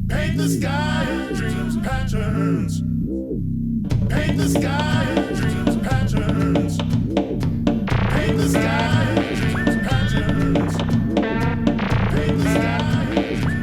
Paint the sky in dreams patterns. Paint the sky in dreams patterns. Paint the sky in dreams patterns. Paint the sky in dreams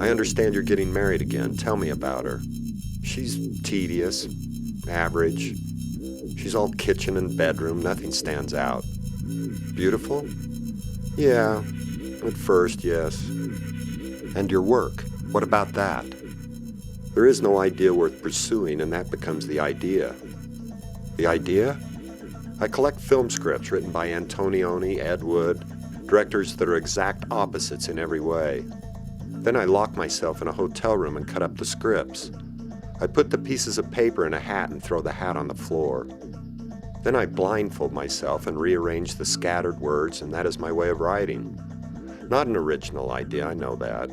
I understand you're getting married again. Tell me about her. She's tedious, average. She's all kitchen and bedroom. Nothing stands out. Beautiful? Yeah, at first, yes. And your work? What about that? There is no idea worth pursuing, and that becomes the idea. The idea? I collect film scripts written by Antonioni, Ed Wood, directors that are exact opposites in every way. Then I lock myself in a hotel room and cut up the scripts. I put the pieces of paper in a hat and throw the hat on the floor. Then I blindfold myself and rearrange the scattered words, and that is my way of writing. Not an original idea, I know that.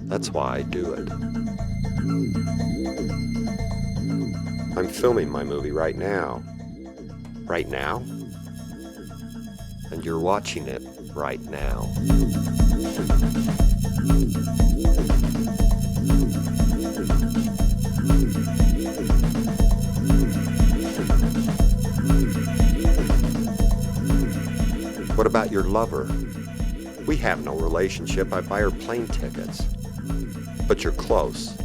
That's why I do it. I'm filming my movie right now. Right now? And you're watching it right now. What about your lover? We have no relationship. I buy her plane tickets. But you're close.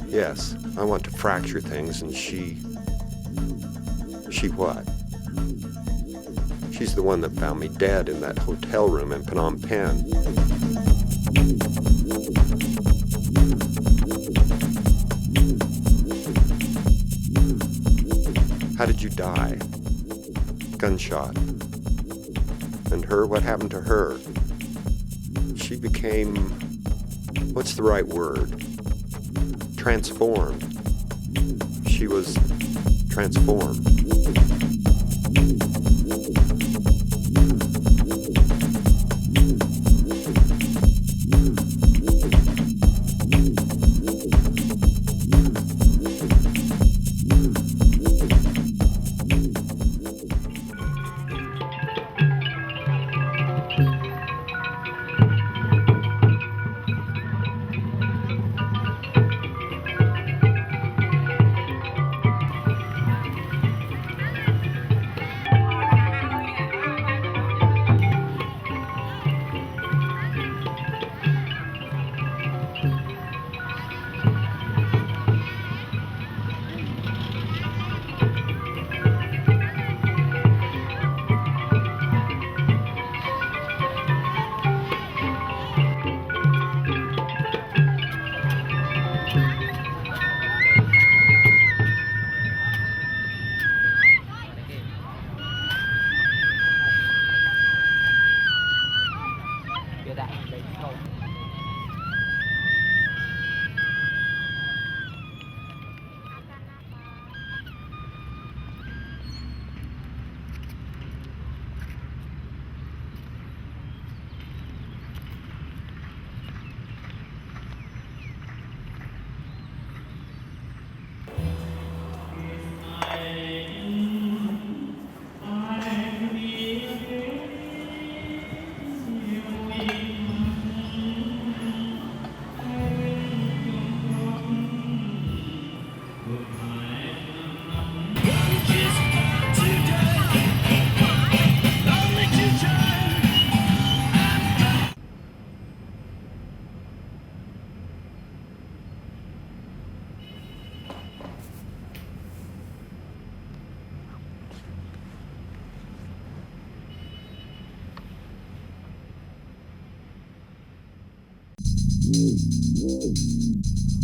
Yes, I want to fracture things, and she what? She's the one that found me dead in that hotel room in Phnom Penh. How did you die? Gunshot. And her, what happened to her? She became, what's the right word? Transformed. She was transformed.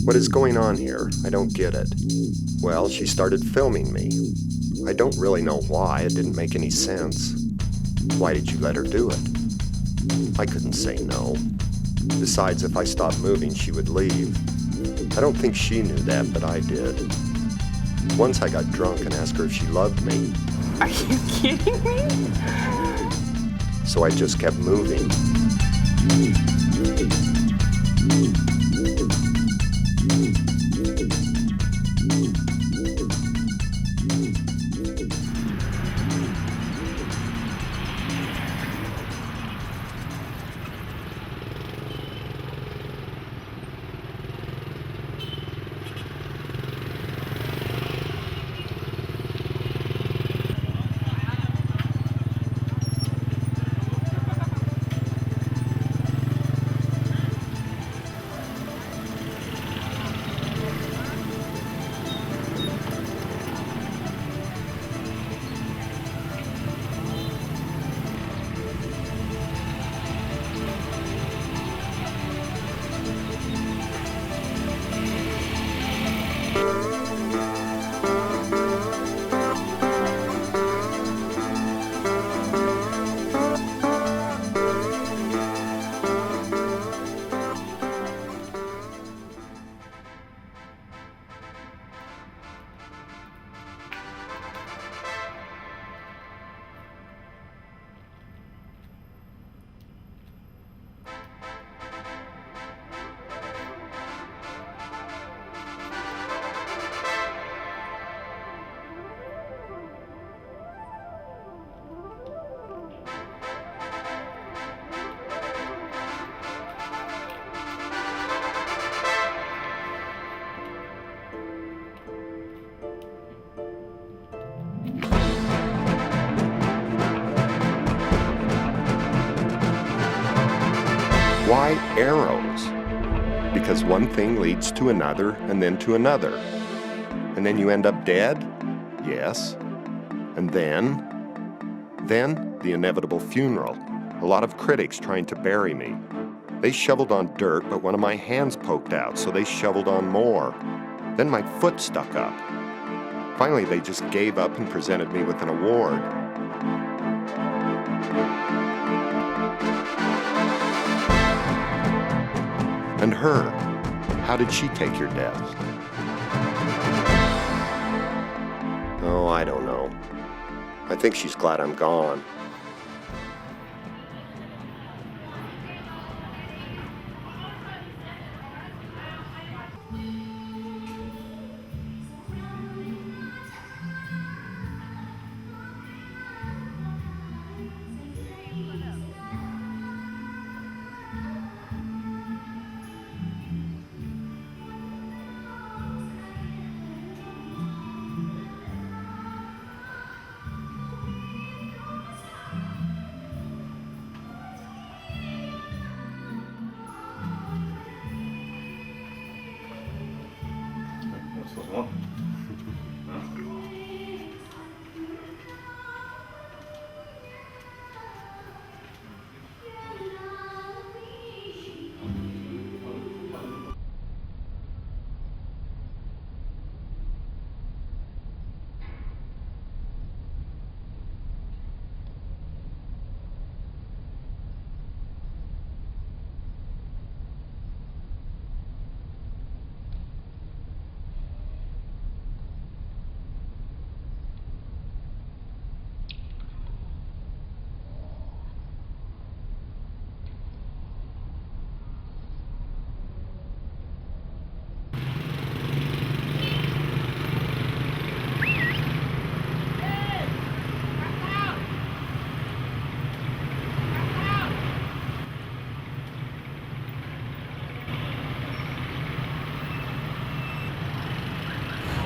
What is going on here? I don't get it. Well, she started filming me. I don't really know why. It didn't make any sense. Why did you let her do it? I couldn't say no. Besides, if I stopped moving, she would leave. I don't think she knew that, but I did. Once I got drunk and asked her if she loved me. Are you kidding me? So I just kept moving. Why arrows? Because one thing leads to another and then to another. And then you end up dead? Yes. And then the inevitable funeral. A lot of critics trying to bury me. They shoveled on dirt, but one of my hands poked out, so they shoveled on more. Then my foot stuck up. Finally, they just gave up and presented me with an award. And her, how did she take your death? Oh, I don't know. I think she's glad I'm gone.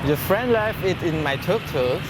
Your friend left it in my tuk-tuk.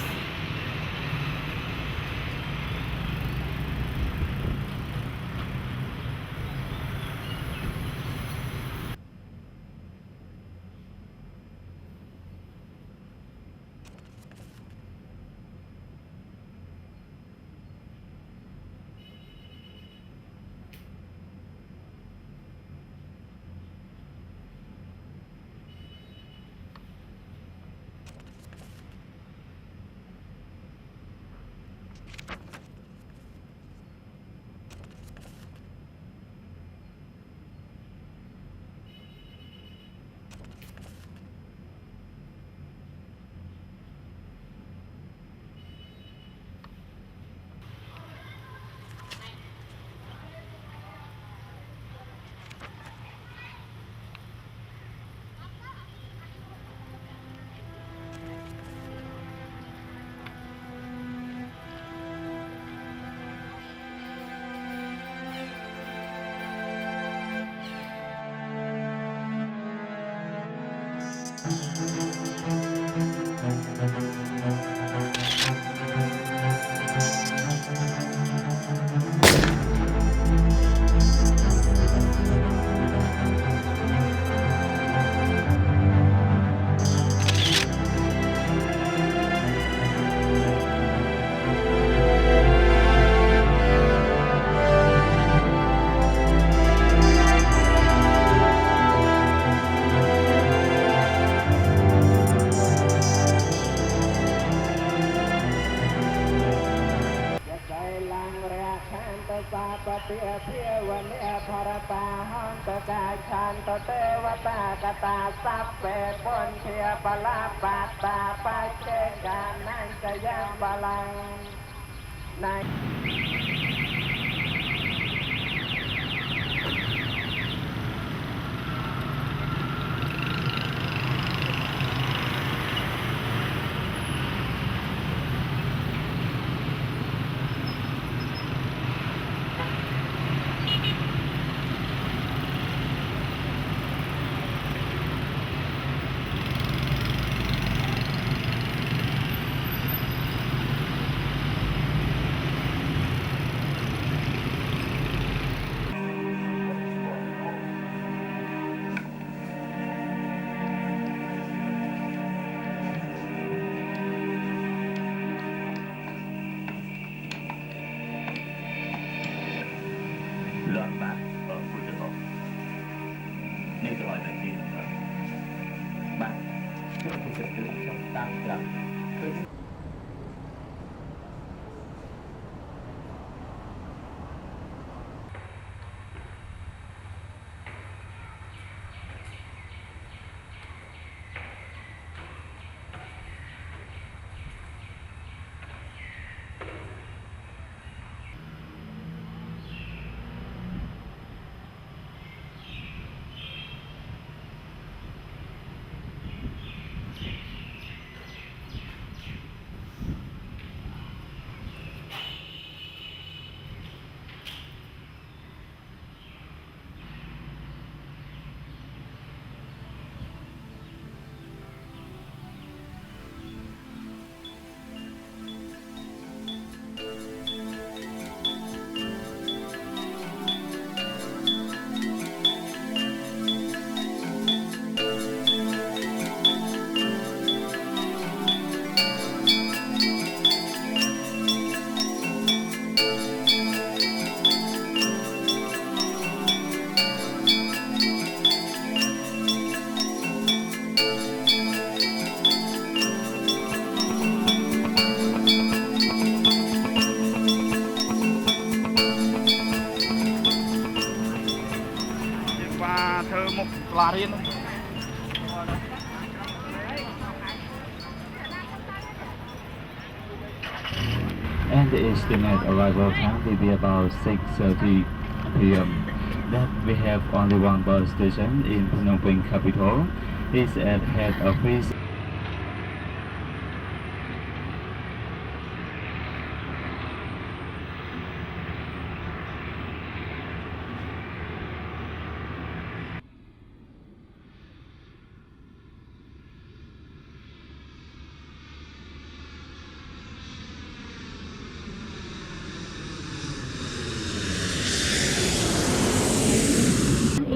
ปฏิอภิวันเนภรตาหันตกายชันตเตวตากตาสัพเปปนเทียปลาปัตตาปัจเจกานันจะยังบาลังใน Learn back with the law. Need to like it. Back. សាលារៀន And the estimate arrival time will be about 6:30 p.m. That we have only one bus station in Phnom Penh capital. It's at head office.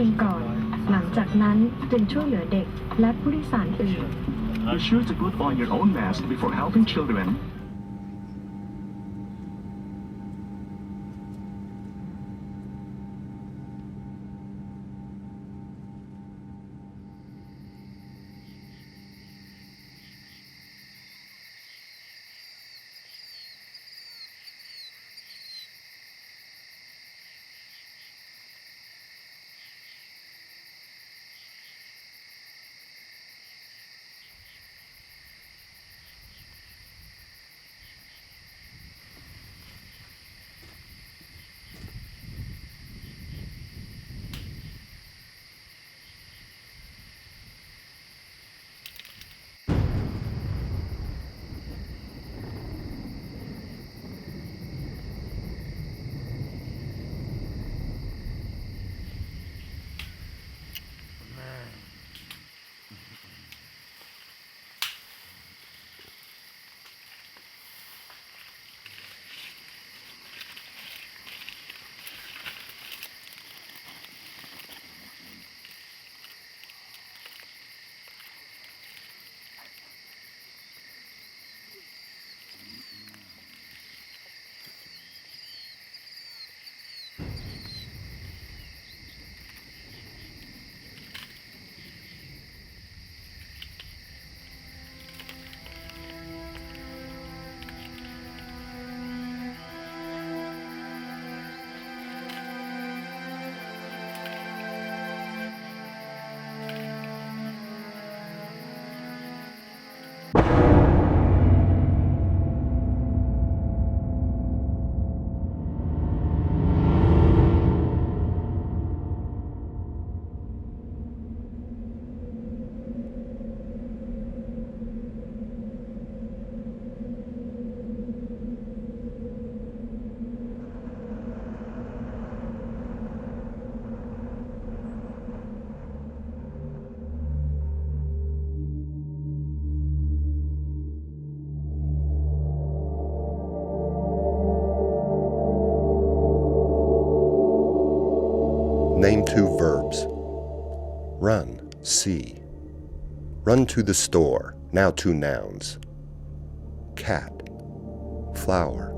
เองก่อนหลังจากนั้นจึงช่วยเหลือเด็กและผู้โดยสารอื่น Be sure to put on your own mask before helping children. Name 2 verbs. Run, see. Run to the store, now 2 nouns. Cat, flower.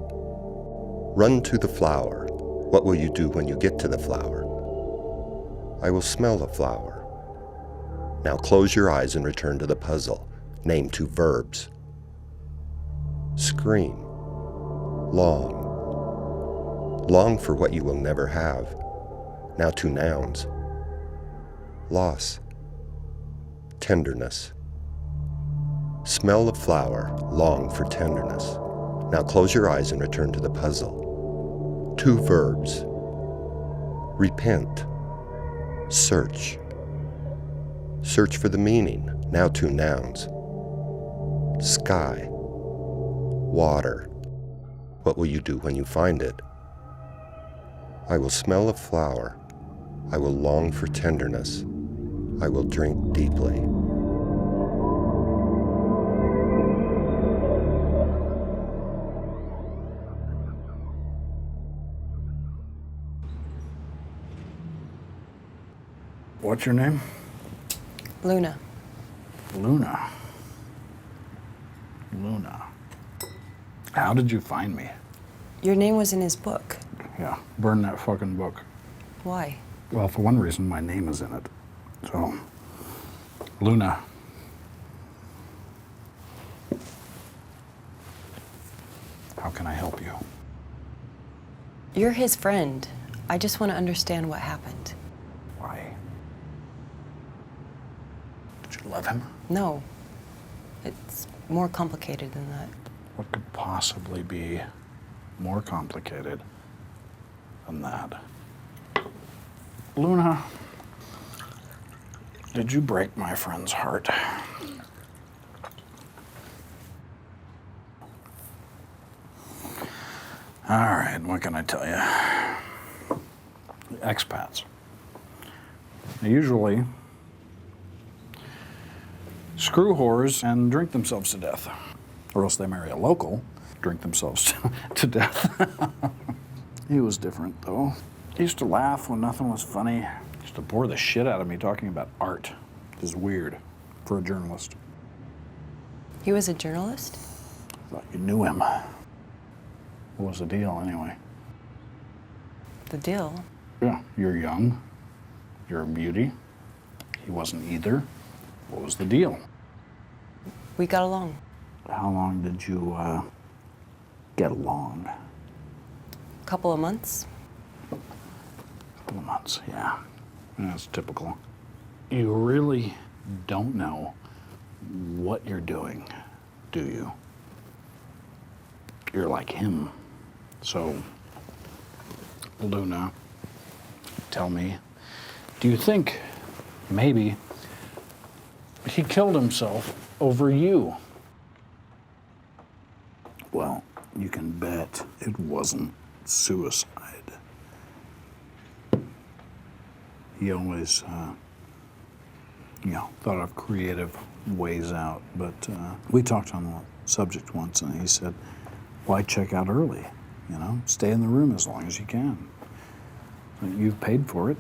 Run to the flower. What will you do when you get to the flower? I will smell the flower. Now close your eyes and return to the puzzle. Name 2 verbs. Scream, long. Long for what you will never have. Now 2 nouns. Loss, tenderness. Smell the flower, long for tenderness. Now close your eyes and return to the puzzle. 2 verbs. Repent, search. Search for the meaning, now 2 nouns. Sky, water. What will you do when you find it? I will smell a flower. I will long for tenderness. I will drink deeply. What's your name? Luna. Luna. Luna. How did you find me? Your name was in his book. Yeah, burn that fucking book. Why? Well, for one reason, my name is in it. So, Luna. How can I help you? You're his friend. I just want to understand what happened. Why? Did you love him? No. It's more complicated than that. What could possibly be more complicated than that? Luna, did you break my friend's heart? All right, what can I tell you? Expats. They usually screw whores and drink themselves to death. Or else they marry a local, drink themselves to death. He was different, though. He used to laugh when nothing was funny. He used to bore the shit out of me talking about art. It was weird for a journalist. He was a journalist? I thought you knew him. What was the deal, anyway? The deal? Yeah, you're young. You're a beauty. He wasn't either. What was the deal? We got along. How long did you get along? A couple of months. Couple of months, yeah. That's typical. You really don't know what you're doing, do you? You're like him. So, Luna, tell me, do you think maybe he killed himself over you? Well, you can bet it wasn't suicide. He always, thought of creative ways out. But we talked on the subject once, and he said, why check out early? Stay in the room as long as you can. You've paid for it.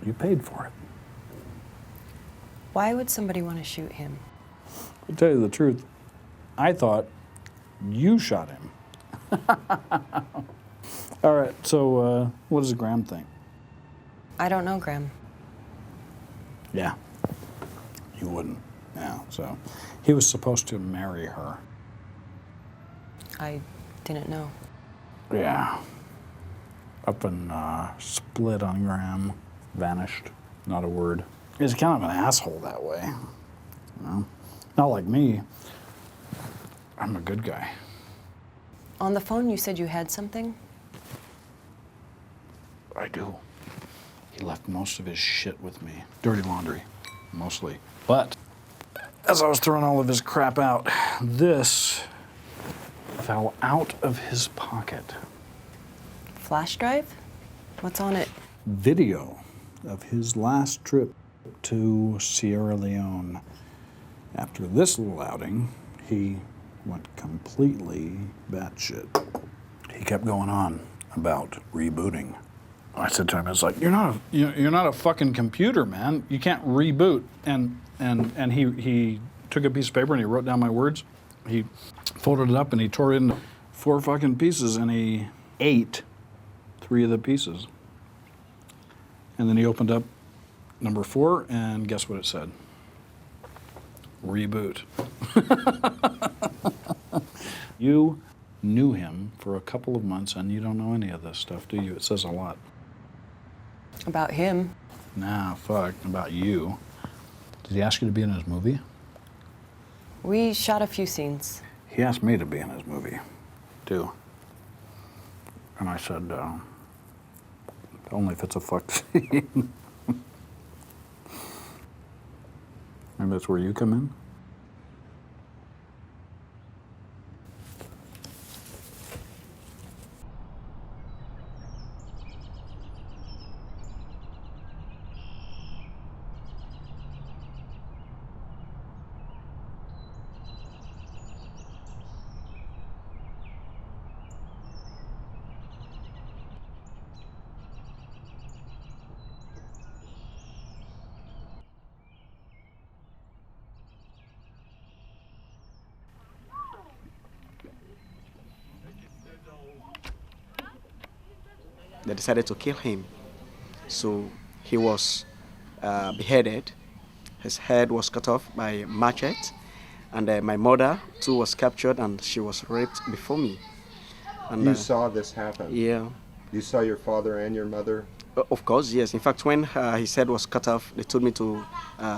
You paid for it. Why would somebody want to shoot him? To tell you the truth, I thought you shot him. All right, so what does Graham think? I don't know, Graham. Yeah, you wouldn't. Yeah, so he was supposed to marry her. I didn't know. Yeah. Up and split on Graham, vanished, not a word. He's kind of an asshole that way. Not like me. I'm a good guy. On the phone, you said you had something? I do. He left most of his shit with me. Dirty laundry, mostly. But as I was throwing all of his crap out, this fell out of his pocket. Flash drive? What's on it? Video of his last trip to Sierra Leone. After this little outing, he went completely batshit. He kept going on about rebooting. I said to him, "It's like you're not a fucking computer, man. You can't reboot." And he took a piece of paper and he wrote down my words. He folded it up and he tore it into 4 fucking pieces and he ate 3 of the pieces. And then he opened up number 4 and guess what it said? Reboot. You knew him for a couple of months and you don't know any of this stuff, do you? It says a lot. About him. Nah, fuck, about you. Did he ask you to be in his movie? We shot a few scenes. He asked me to be in his movie, too. And I said, only if it's a fuck scene. And that's where you come in? They decided to kill him. So he was beheaded. His head was cut off by a machete. And my mother, too, was captured and she was raped before me. And, You saw this happen? Yeah. You saw your father and your mother? Of course, yes. In fact, when his head was cut off, they told me to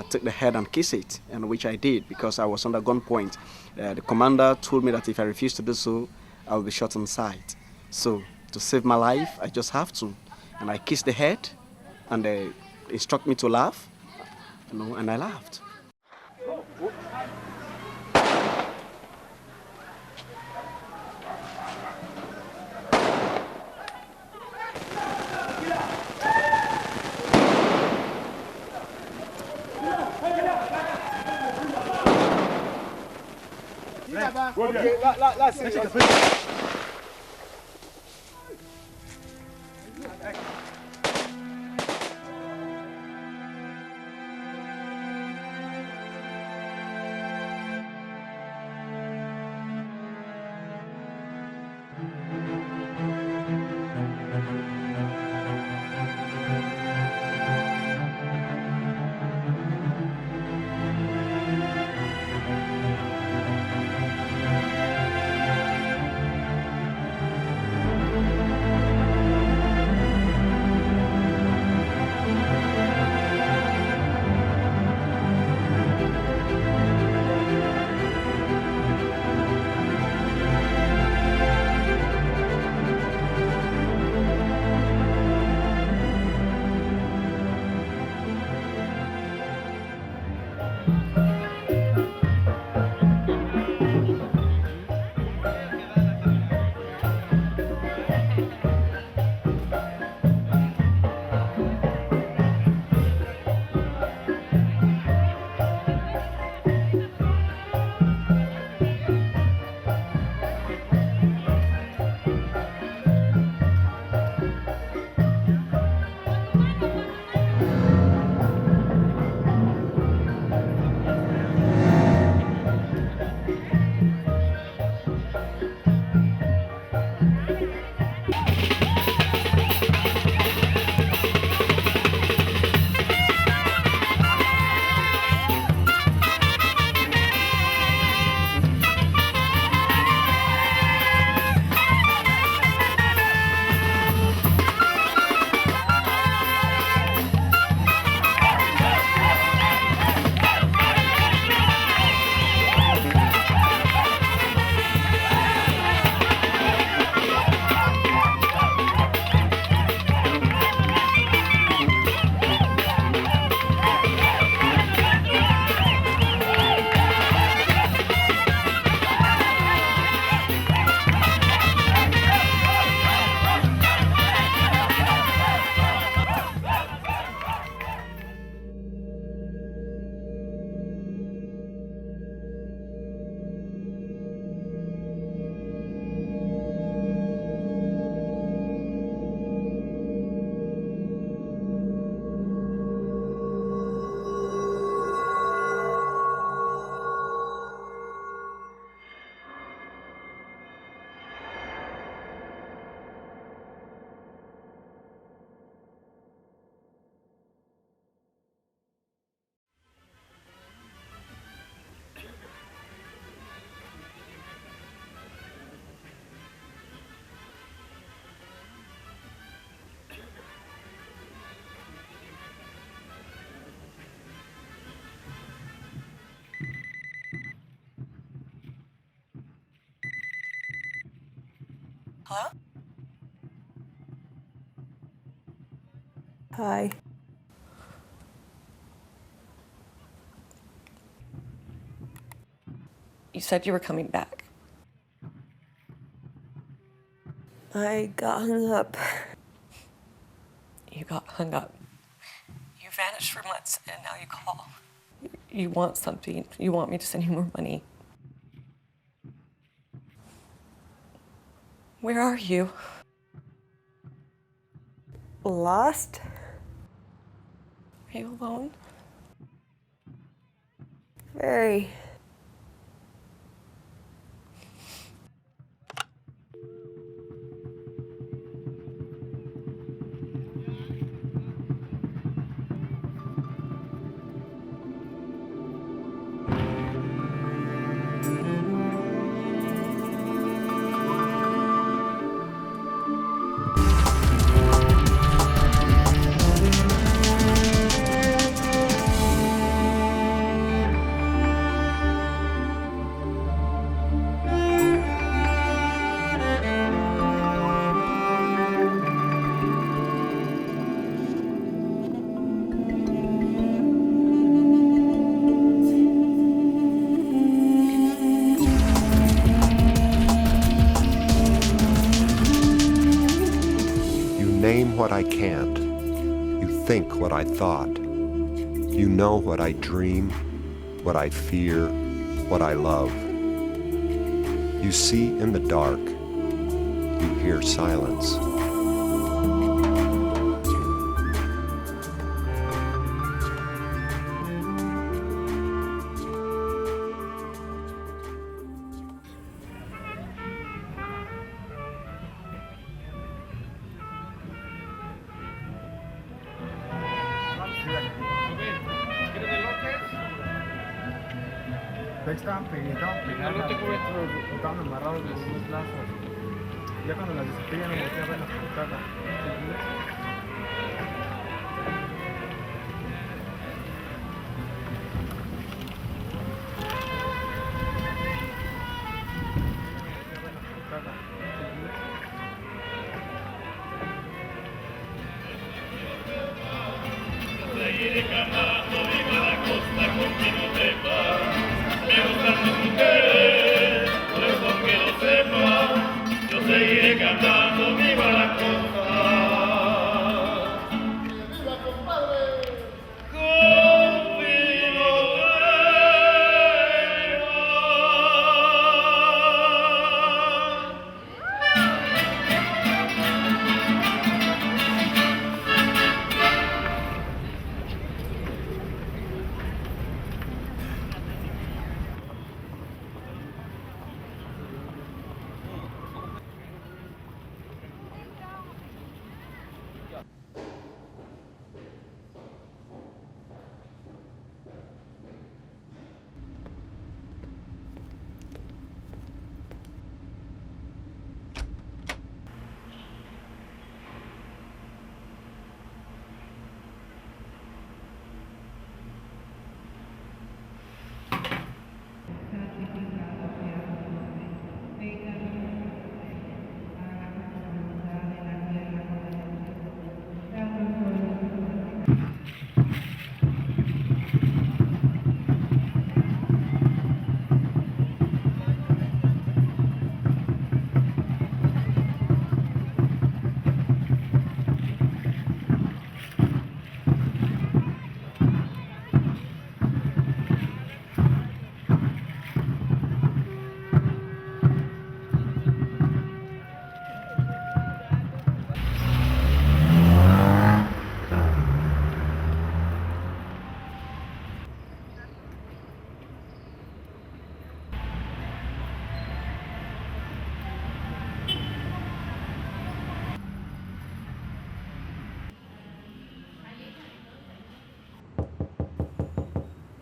take the head and kiss it, and which I did because I was under gunpoint. The commander told me that if I refused to do so, I would be shot on sight. So to save my life, I just have to. And I kissed the head, and they instructed me to laugh, and I laughed. Hello? Hi. You said you were coming back. I got hung up. You got hung up. You vanished for months, and now you call. You want something. You want me to send you more money. Where are you? Lost? Are you alone? Very. Name what I can't. You think what I thought. You know what I dream, what I fear, what I love. You see in the dark. You hear silence. Estaban pegadas, estaban amarrados de sus lazos. Ya cuando las desaté ya no volteé a ver las portadas. Seguiré cantando viva la costa con vino de mar. Me gustan las mujeres, por eso que lo sepa, yo seguiré cantando viva la costa. ¡Viva, compadre! Con vino de mar.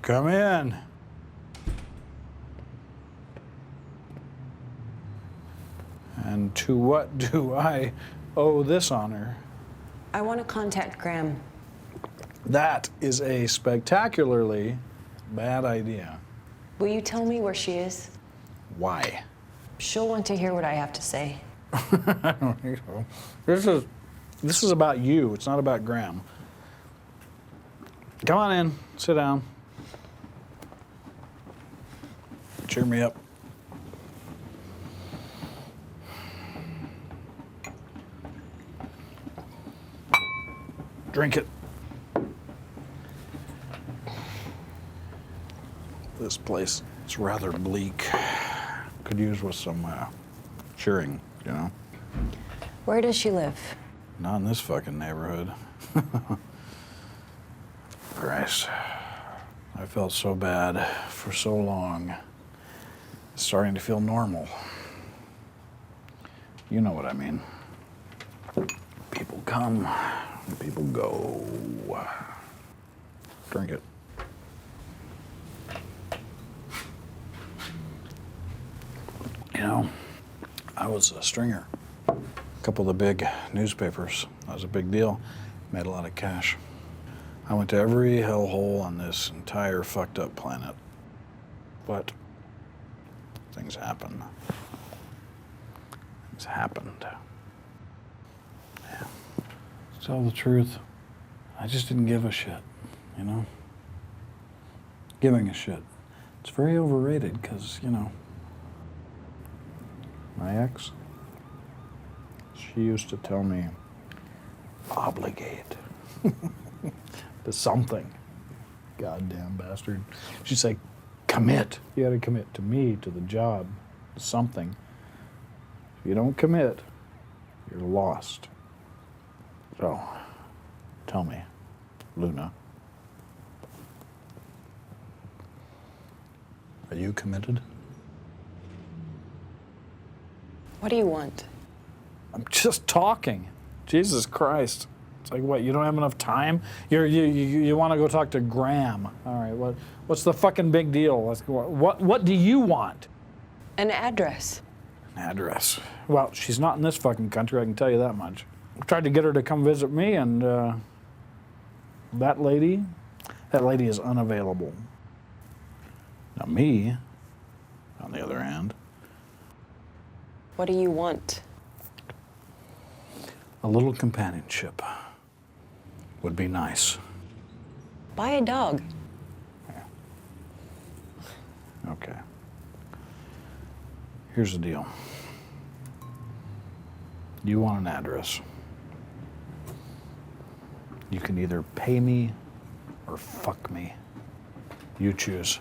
Come in. And to what do I owe this honor? I want to contact Graham. That is a spectacularly bad idea. Will you tell me where she is? Why? She'll want to hear what I have to say. I don't think so. This is about you. It's not about Graham. Come on in. Sit down. Cheer me up. Drink it. This place is rather bleak. Could use with some cheering, you know? Where does she live? Not in this fucking neighborhood. Christ. I felt so bad for so long. It's starting to feel normal. You know what I mean. People come, people go. Drink it. You know, I was a stringer. A couple of the big newspapers. That was a big deal. Made a lot of cash. I went to every hellhole on this entire fucked up planet. But things happen. Things happened. Yeah. To tell the truth, I just didn't give a shit, you know? Giving a shit. It's very overrated because, you know, my ex, she used to tell me, obligate to something. Goddamn bastard. She'd say, commit. You gotta commit to me, to the job, to something. If you don't commit, you're lost. So, tell me, Luna, are you committed? What do you want? I'm just talking. Jesus Christ. It's like, what, you don't have enough time? You want to go talk to Graham. All right, what's the fucking big deal? Let's go. What do you want? An address. An address. Well, she's not in this fucking country, I can tell you that much. I tried to get her to come visit me, and that lady is unavailable. Now me, on the other hand. What do you want? A little companionship would be nice. Buy a dog. Yeah. Okay. Here's the deal. You want an address. You can either pay me or fuck me. You choose.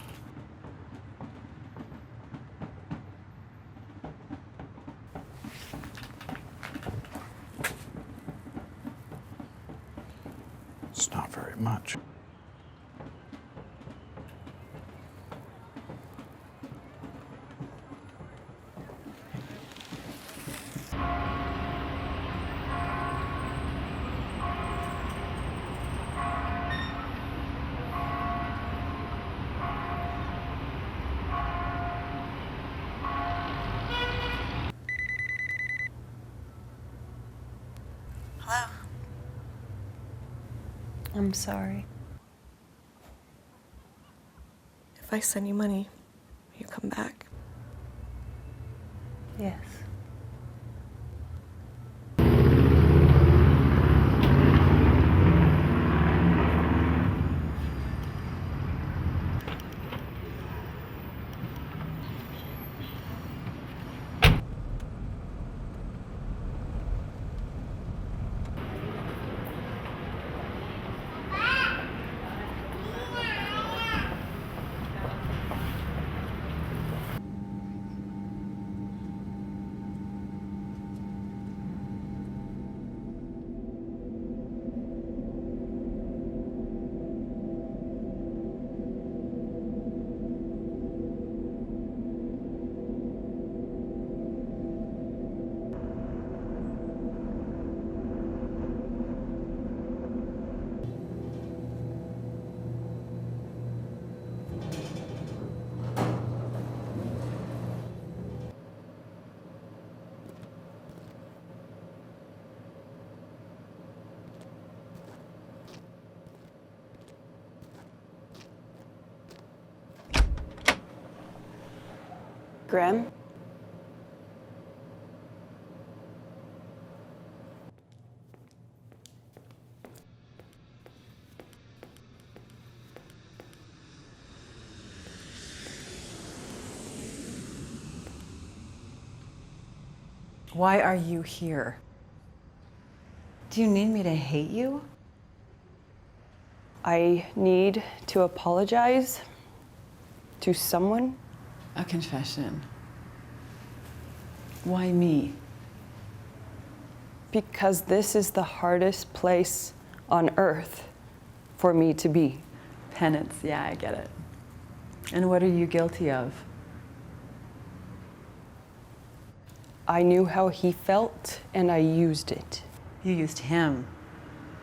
It's not very much. Hello? I'm sorry. If I send you money, will you come back? Yes. Graham? Why are you here? Do you need me to hate you? I need to apologize to someone. A confession. Why me? Because this is the hardest place on earth for me to be. Penance, yeah, I get it. And what are you guilty of? I knew how he felt and I used it. You used him.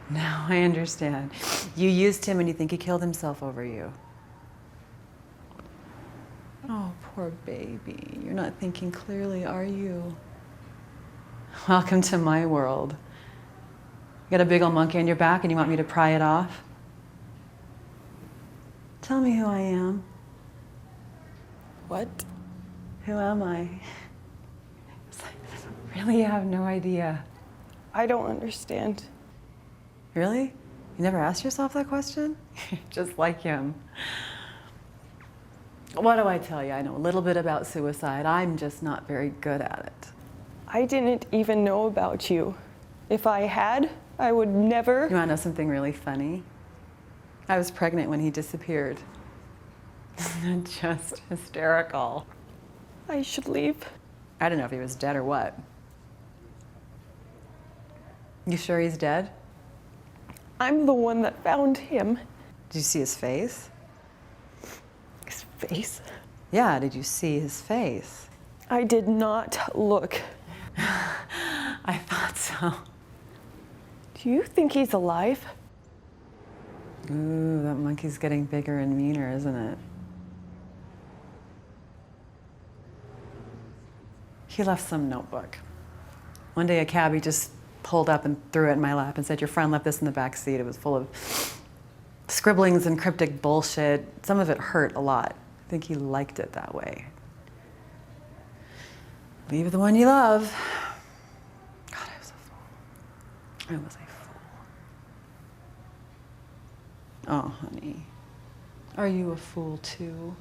Now I understand. You used him and you think he killed himself over you. Oh, poor baby. You're not thinking clearly, are you? Welcome to my world. You got a big old monkey on your back and you want me to pry it off? Tell me who I am. What? Who am I? Really, I have no idea. I don't understand. Really? You never asked yourself that question? Just like him. What do I tell you? I know a little bit about suicide. I'm just not very good at it. I didn't even know about you. If I had, I would never. You want to know something really funny? I was pregnant when he disappeared. Just hysterical. I should leave. I don't know if he was dead or what. You sure he's dead? I'm the one that found him. Did you see his face? His face? Yeah, did you see his face? I did not look. I thought so. Do you think he's alive? Ooh, that monkey's getting bigger and meaner, isn't it? He left some notebook. One day a cabbie just pulled up and threw it in my lap and said, your friend left this in the back seat. It was full of scribblings and cryptic bullshit. Some of it hurt a lot. I think he liked it that way. Leave the one you love. God, I was a fool. I was a fool. Oh, honey. Are you a fool too?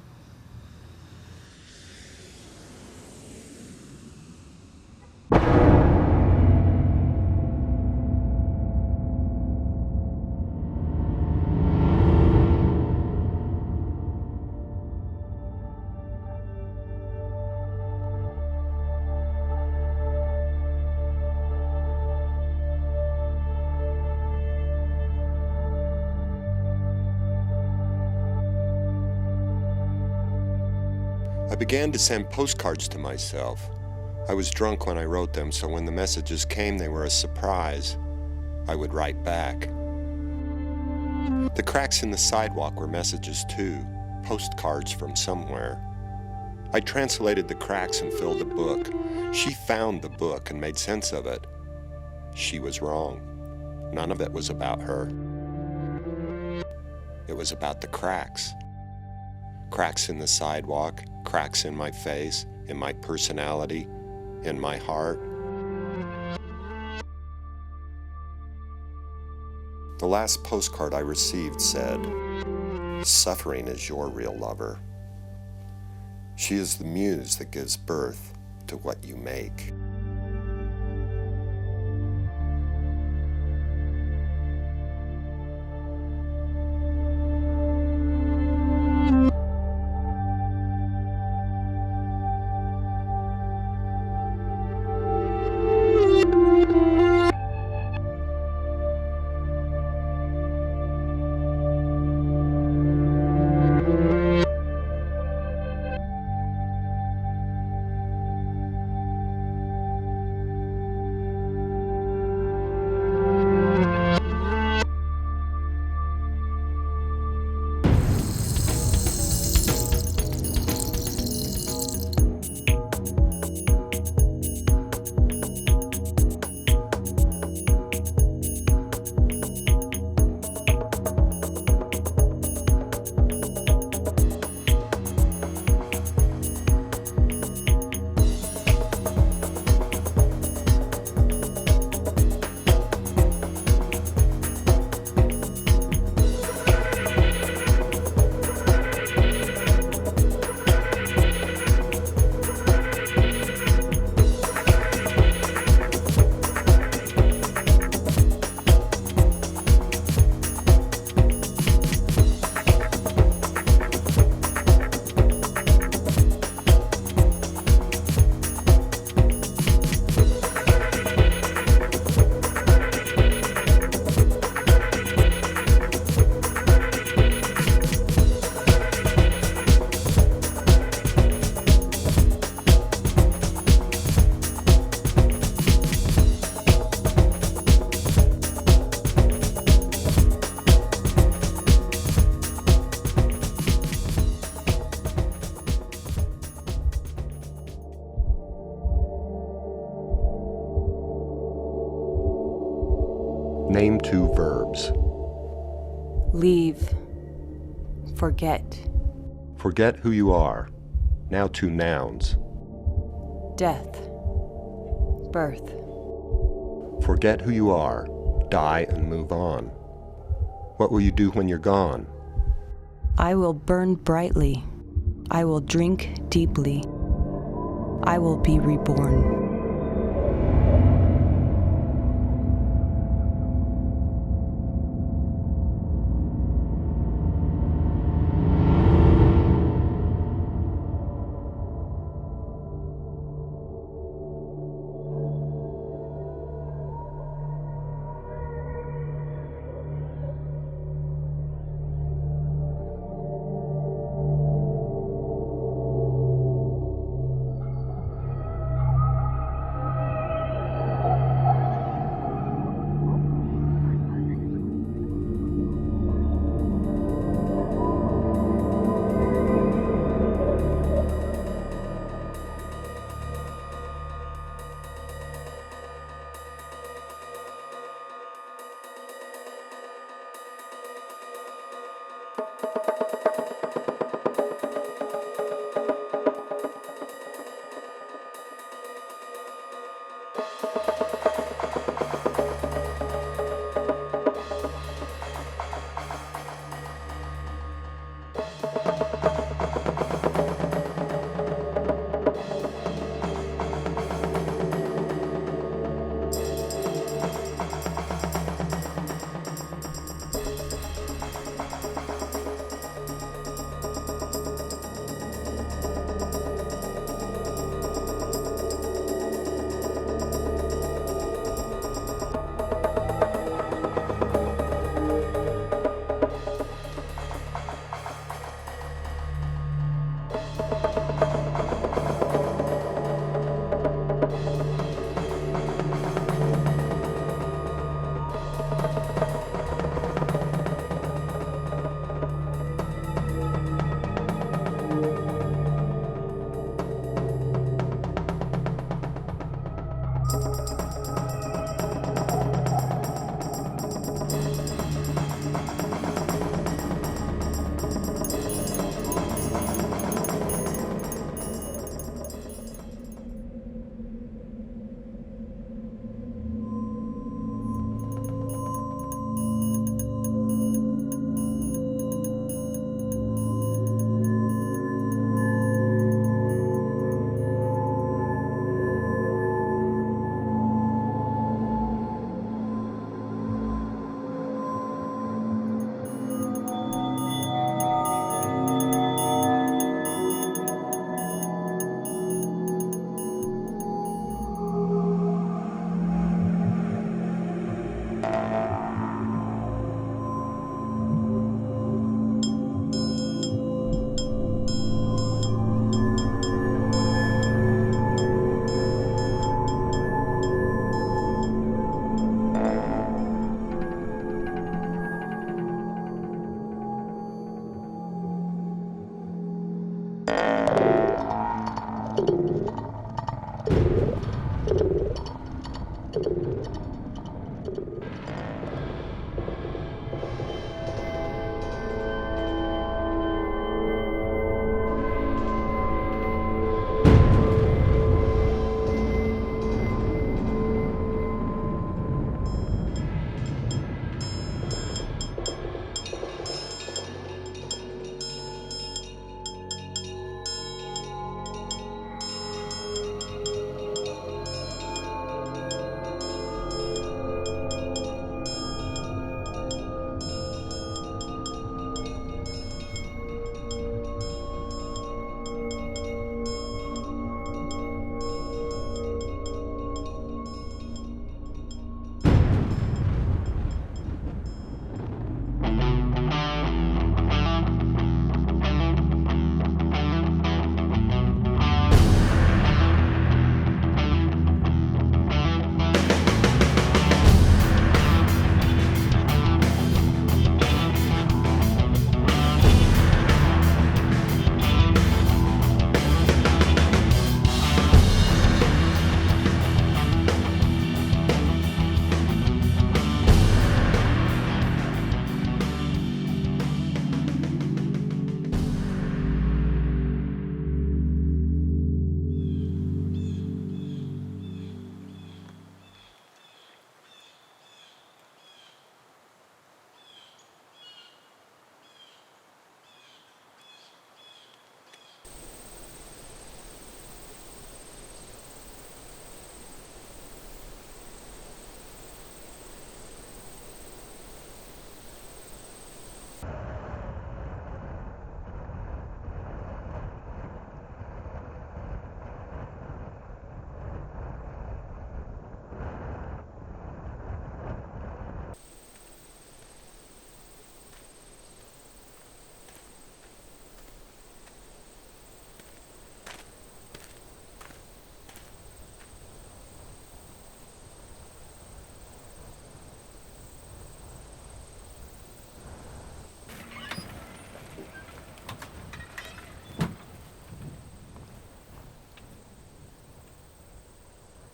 I began to send postcards to myself. I was drunk when I wrote them, so when the messages came, they were a surprise. I would write back. The cracks in the sidewalk were messages too, postcards from somewhere. I translated the cracks and filled a book. She found the book and made sense of it. She was wrong. None of it was about her. It was about the cracks. Cracks in the sidewalk, cracks in my face, in my personality, in my heart. The last postcard I received said, "Suffering is your real lover. She is the muse that gives birth to what you make." Name 2 verbs. Leave. Forget. Forget who you are. Now 2 nouns. Death. Birth. Forget who you are. Die and move on. What will you do when you're gone? I will burn brightly. I will drink deeply. I will be reborn.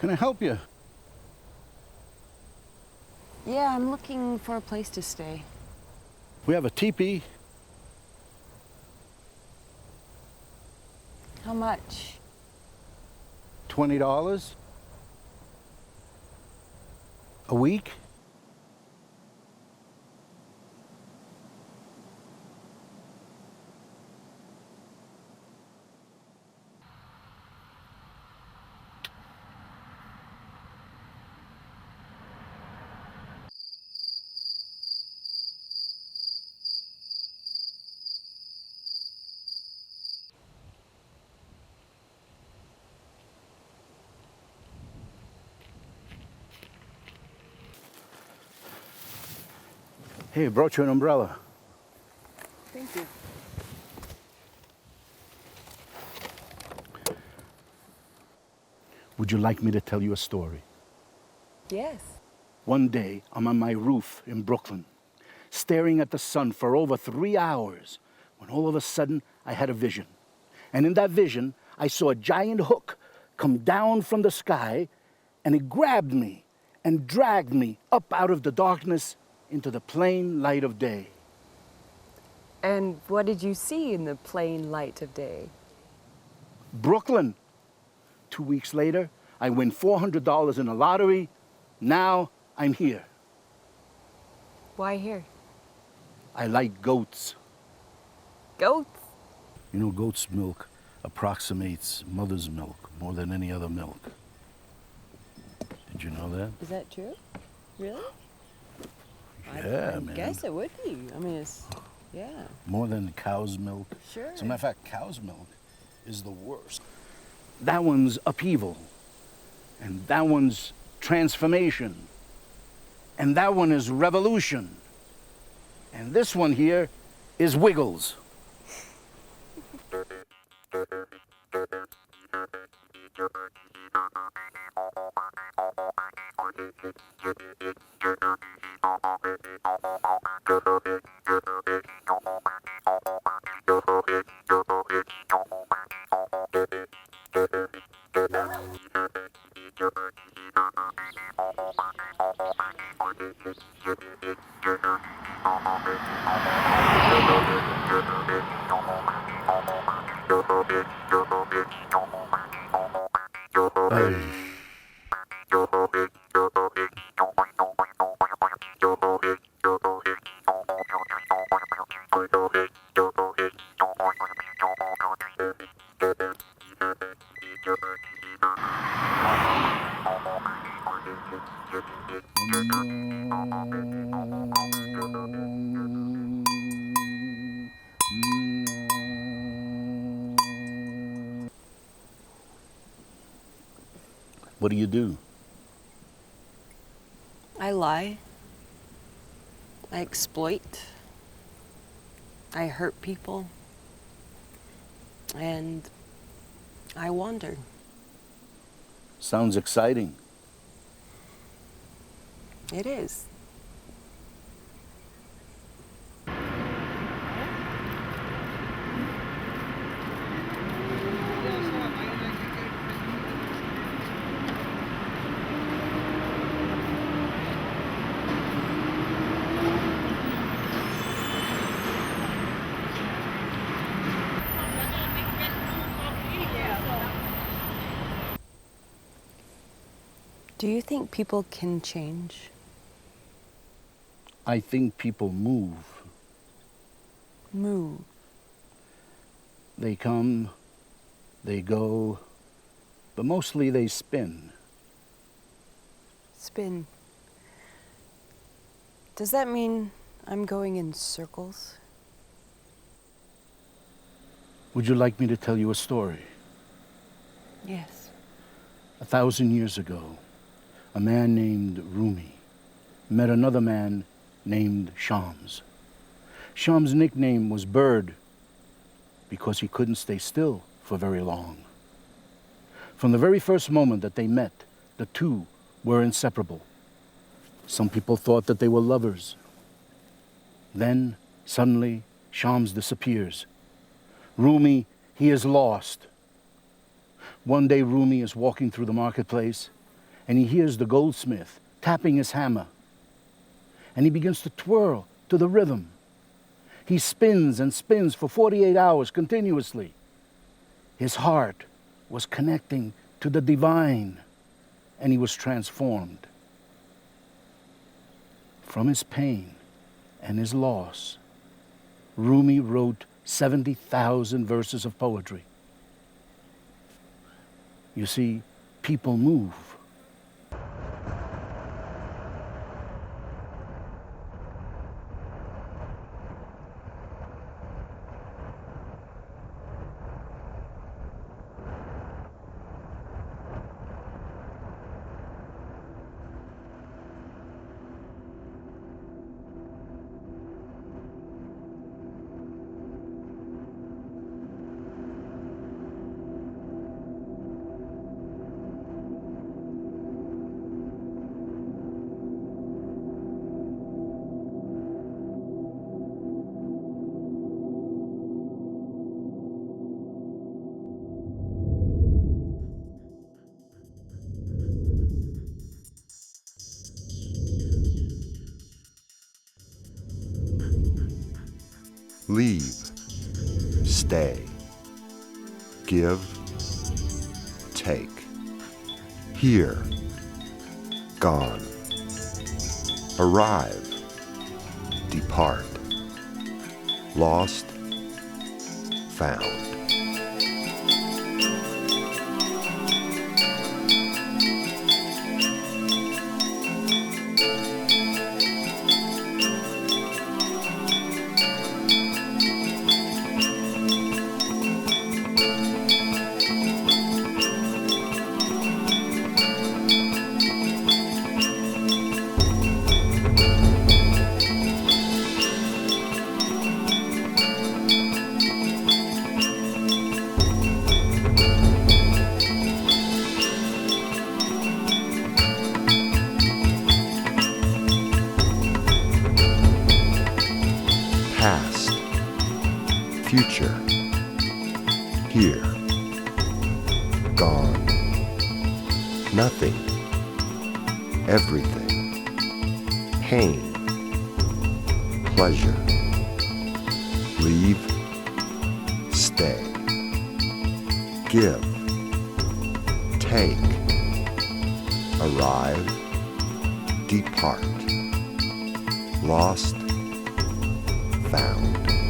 Can I help you? Yeah, I'm looking for a place to stay. We have a teepee. How much? $20 a week. Hey, I brought you an umbrella. Thank you. Would you like me to tell you a story? Yes. One day, I'm on my roof in Brooklyn, staring at the sun for over 3 hours, when all of a sudden, I had a vision. And in that vision, I saw a giant hook come down from the sky, and it grabbed me and dragged me up out of the darkness into the plain light of day. And what did you see in the plain light of day? Brooklyn. 2 weeks later, I win $400 in a lottery. Now I'm here. Why here? I like goats. Goats? You know, goat's milk approximates mother's milk more than any other milk. Did you know that? Is that true? Really? Yeah, I man. guess it would be. I mean, it's, yeah. More than cow's milk. Sure. As a matter of fact, cow's milk is the worst. That one's upheaval. And that one's transformation. And that one is revolution. And this one here is wiggles. What do you do? I lie. I exploit. I hurt people. And I wander. Sounds exciting. It is. Do you think people can change? I think people move. Move. They come, they go, but mostly they spin. Spin. Does that mean I'm going in circles? Would you like me to tell you a story? Yes. 1,000 years ago, a man named Rumi met another man named Shams. Shams' nickname was Bird because he couldn't stay still for very long. From the very first moment that they met, the two were inseparable. Some people thought that they were lovers. Then, suddenly, Shams disappears. Rumi, he is lost. One day, Rumi is walking through the marketplace and he hears the goldsmith tapping his hammer. And he begins to twirl to the rhythm. He spins and spins for 48 hours continuously. His heart was connecting to the divine, and he was transformed. From his pain and his loss, Rumi wrote 70,000 verses of poetry. You see, people move. Leave, stay, give, take. Here, gone. Arrive, depart. Lost, found. Past, future, here, gone, nothing, everything, pain, pleasure, leave, stay, give, take, arrive, depart, lost, found.